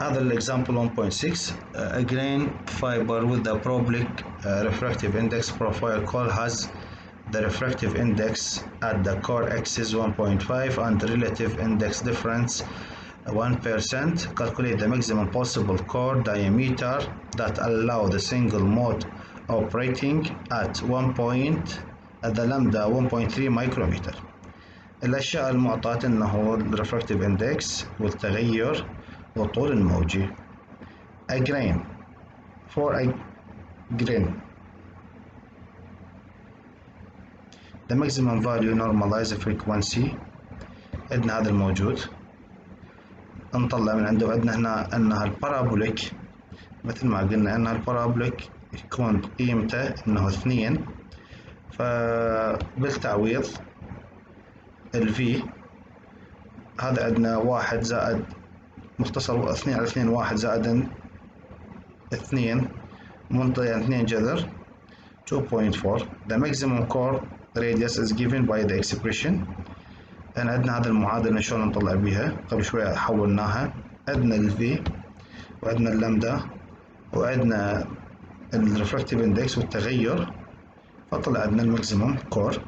هذا الexample 1.6 a grain fiber with the public refractive index profile core has the refractive index at the core axis 1.5 and relative index difference 1%. Calculate the maximum possible core diameter that allow the single mode operating at 1 point at the lambda 1.3 micrometer. الأشياء المعطاة أنه الريفراكتيف إندكس والتغير والطول الموجي. A grain for a grain the maximum value normalized frequency عندنا هذا الموجود نطلع من عنده. عندنا هنا أنها البارابوليك مثل ما قلنا أنها البارابوليك يكون قيمته أنه 2 فبالتعويض الفي هذا عندنا 1 زائد مختصر 2 على 2 1 زائد 2 منطقة 2 جذر 2.4. The maximum core radius is given by the expression. يعني عندنا هذا المعادلة شلون نطلع بيها قبل شوية حولناها. عندنا الفي وعندنا اللامدا وعندنا الريفراكتيف اندكس والتغير فطلع عندنا الماكسيمم كور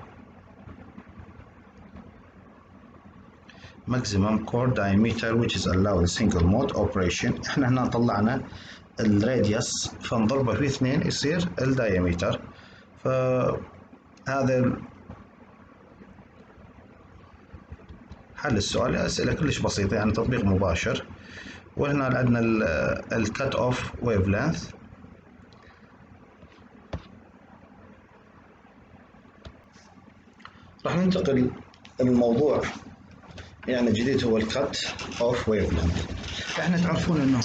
maximum core diameter which is allowed single mode operation. احنا هنا طلعنا الراديوس فنضربه في 2 يصير الدايمتر. فهذا حل السؤال. أسئلة كلش بسيطة يعني تطبيق مباشر. وهنا عندنا الكت اوف ويف لينث. راح ننتقل الموضوع يعني جديد هو الكت اوف ويف لينث. احنا تعرفون انه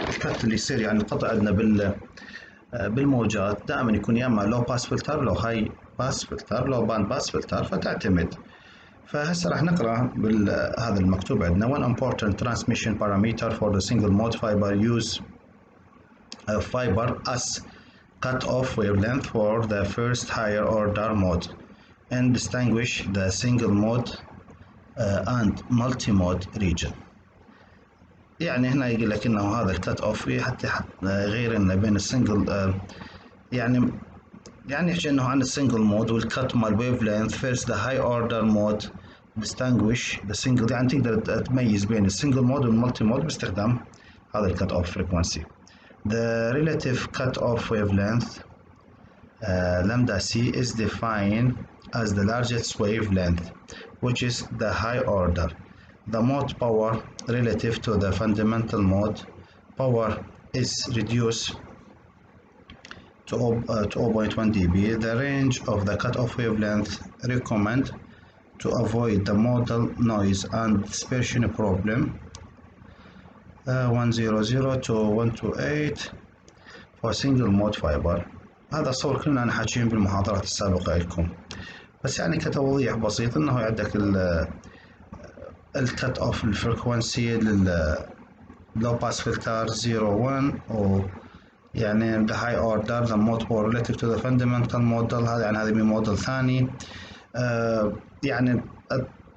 الكت اللي يصير يعني القطع عندنا بالموجات دائما يكون يا اما لو باس فلتر لو هاي باس فلتر لو باند باس فلتر فتعتمد. فهسه راح نقرا هذا المكتوب عندنا one important transmission parameter for the single mode fiber use fiber as cut off wavelength for the first higher order mode and distinguish the single mode and multi-mode region. يعني هنا يقول لك انه هذا الكت اوف حتى غير لنا بين السنجل يعني يحكي انه عن السنجل مود والكت مال ويف لينث فيرست ذا هاي اوردر مود distinguish the single يعني تقدر تميز بين السنجل مود والمالتي مود باستخدام هذا الكت اوف فريكونسي. The relative cut off wavelength lambda c is defined as the largest wavelength which is the high order. The mode power relative to the fundamental mode power is reduced to 0.1 dB. The range of the cutoff wavelength recommend to avoid the modal noise and dispersion problem 100 to 128 for single mode fiber. هذا الصور كلنا أنا حاكيين بالمحاضرات السابقة لكم بس يعني كتوضيح بسيط انه عندك الكت اوف الفريكونسي لللو باس فلتر 01 و يعني the high order the mode power relative to the fundamental model. هذا يعني هذا موديل ثاني. يعني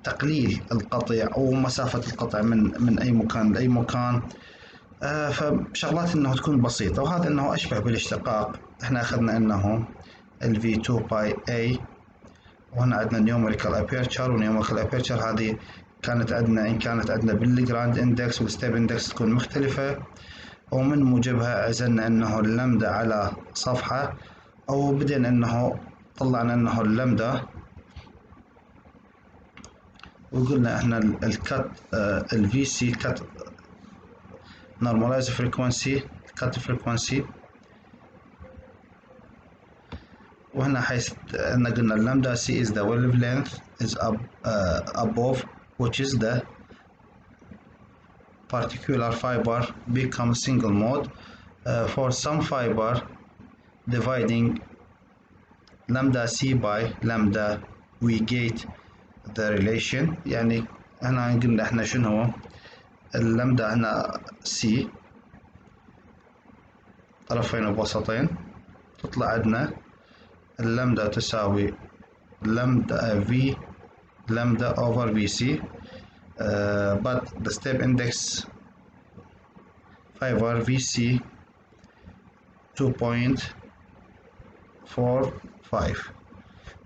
تقليل القطع ومسافة القطع من أي مكان لأي مكان. فشغلات انه تكون بسيطة وهذا انه اشبه بالاشتقاق. احنا اخذنا انه ال V2 باي A وهنا عندنا numerical aperture ونيوميريكال aperture. هذه كانت عندنا إن كانت عندنا بالجراند اندكس والستيب اندكس تكون مختلفة ومن موجبها عزلنا انه اللمدة على صفحة او بدينا انه طلعنا انه اللمدة وقلنا احنا الكت الفي سي كت normalized frequency cut frequency. وهنا حيث أن قلنا اللامدا C is the wavelength is above which is the particular fiber become single mode. For some fiber dividing lambda C by lambda we get the relation. يعني هنا قلنا احنا شنو هو اللامدا هنا C طرفين ووسطين تطلع عندنا اللامدا تساوي لامدا V lambda over VC but the step index فايبر في سي 2.45.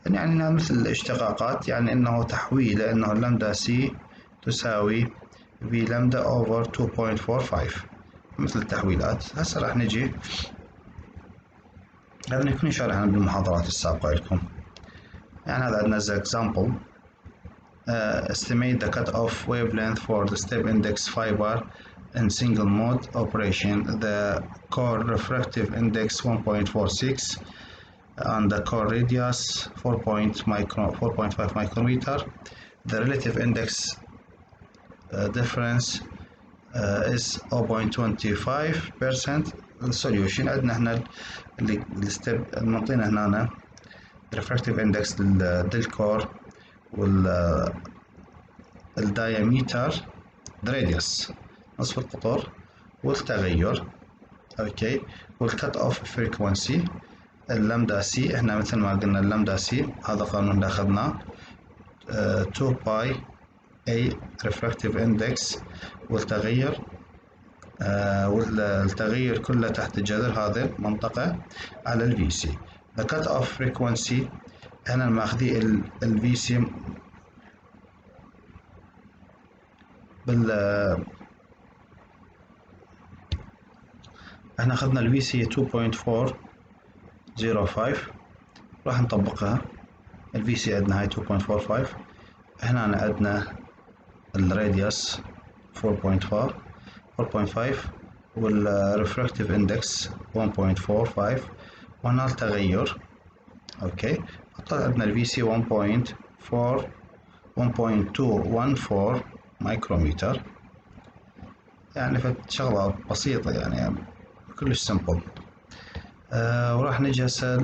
يعني انها مثل الاشتقاقات، يعني انه تحويل انه اللامدا سي تساوي في لامدا اوفر 2.45 مثل التحويلات. هسه راح نجي هذا نكون شارحنا بالمحاضرات السابقة لكم. يعني هذا عندنا as example estimate the cutoff wavelength for the step index fiber in single mode operation. The core refractive index 1.46 and the core radius 4.5 micrometer. The relative index difference is 0.25%. السوليوشن عندنا هنا الستيب المعطينا هنا refractive index للكور والدايمتر radius نصف القطر والتغير اوكي والكت اوف فريكونسي اللامدا سي. احنا مثل ما قلنا اللامدا سي هذا قانون اللي اخذناه 2 باي اي refractive index والتغير والتغير كله تحت جذر هذه المنطقة على الفي سي. the cut off frequency هنا ماخذي الفي سي احنا اخذنا الفي سي 2.405 راح نطبقها. الفي سي عندنا هاي 2.45 هنا عندنا الراديوس 4.5 والريفراكتيف اندكس 1.45 وهنا التغير اوكي. طلع عندنا الفي سي 1.214 مايكرومتر. يعني شغلة بسيطة يعني كلش سمبل. وراح نجي هسه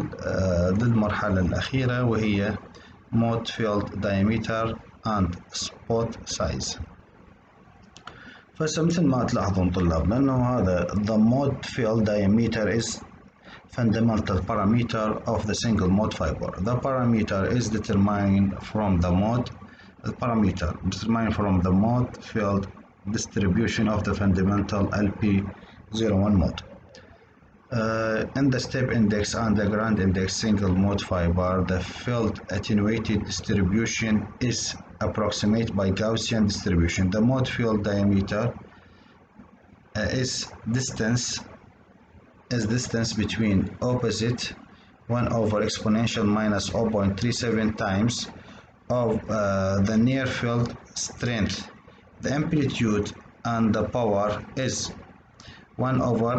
للمرحلة الأخيرة وهي mode field diameter and spot size. فهسه مثل ما تلاحظون طلابنا انه هذا the mode field diameter is fundamental parameter of the single mode fiber. The parameter is determined from the mode field distribution of the fundamental LP01 mode. In the step index and the grand index single mode fiber, the field attenuated distribution is approximate by Gaussian distribution. The mode field diameter is distance between opposite 1 over exponential minus 0.37 times of the near field strength. The amplitude and the power is 1 over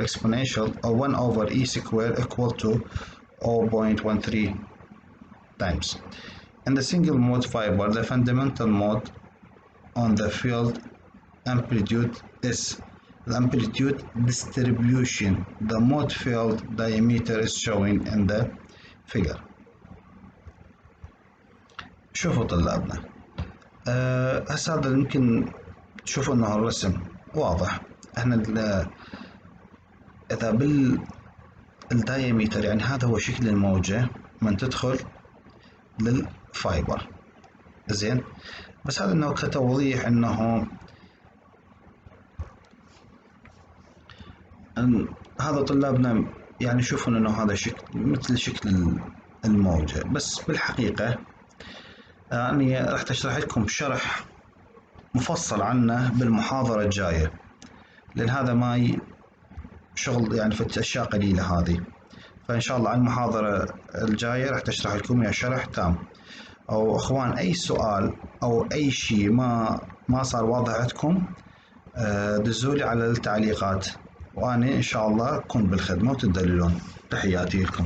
exponential or 1 over e square equal to 0.13 times. In the single mode fiber, the fundamental mode on the field amplitude is the amplitude distribution. The mode field diameter is showing in the figure. شوفوا طلابنا هسه هذا يمكن تشوفوا انه الرسم واضح. احنا اذا بالدايمتر يعني هذا هو شكل الموجة من تدخل للفايبر زين. بس هذا انه كتوضيح انه هذا طلابنا يعني يشوفون انه هذا شكل مثل شكل الموجة. بس بالحقيقة يعني راح اشرح لكم شرح مفصل عنه بالمحاضرة الجاية، لأن هذا ما شغل يعني في أشياء قليلة هذه. فإن شاء الله على المحاضرة الجاية راح تشرح لكم يا شرح تام. أو أخوان أي سؤال أو أي شيء ما صار واضح عندكم دزولي على التعليقات، وأنا إن شاء الله أكون بالخدمة وتدللون. تحياتي لكم.